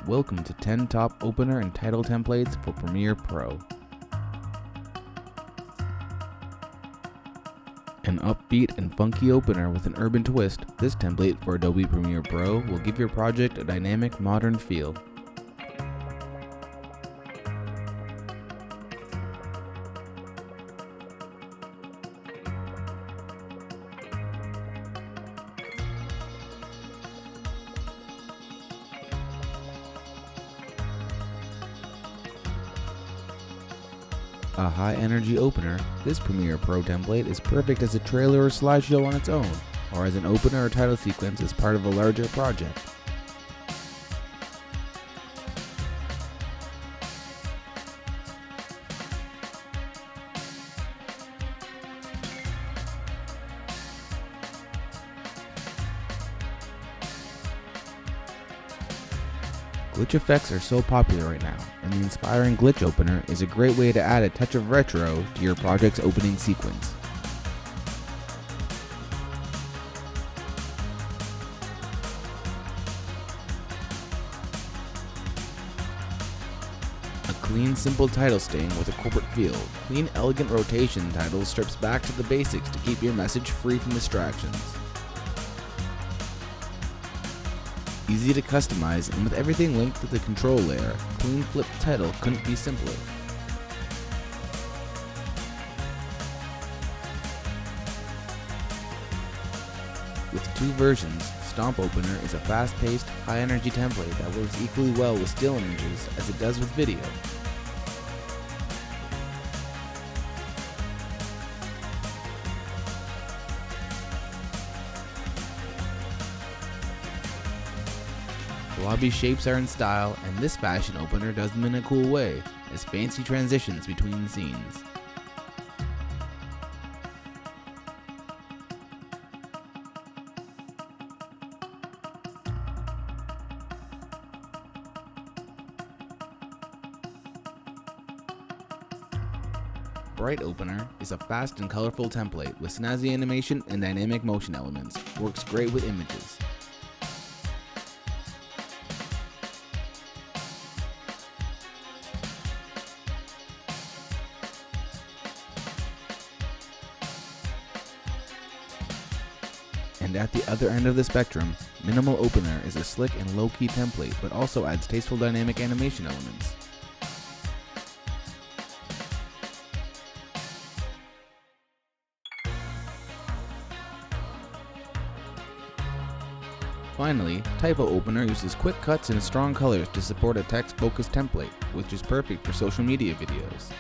Welcome to 10 Top Opener and Title Templates for Premiere Pro. An upbeat and funky opener with an urban twist, this template for Adobe Premiere Pro will give your project a dynamic, modern feel. A high-energy opener, this Premiere Pro template is perfect as a trailer or slideshow on its own, or as an opener or title sequence as part of a larger project. Glitch effects are so popular right now, and the inspiring glitch opener is a great way to add a touch of retro to your project's opening sequence. A clean, simple title sting with a corporate feel. Clean, elegant rotation title strips back to the basics to keep your message free from distractions. Easy to customize, and with everything linked to the control layer, clean flipped title couldn't be simpler. With two versions, Stomp Opener is a fast-paced, high-energy template that works equally well with still images as it does with video. Blobby shapes are in style, and this fashion opener does them in a cool way, as fancy transitions between scenes. Bright Opener is a fast and colorful template with snazzy animation and dynamic motion elements. Works great with images. And at the other end of the spectrum, Minimal Opener is a slick and low-key template, but also adds tasteful dynamic animation elements. Finally, Typo Opener uses quick cuts and strong colors to support a text-focused template, which is perfect for social media videos.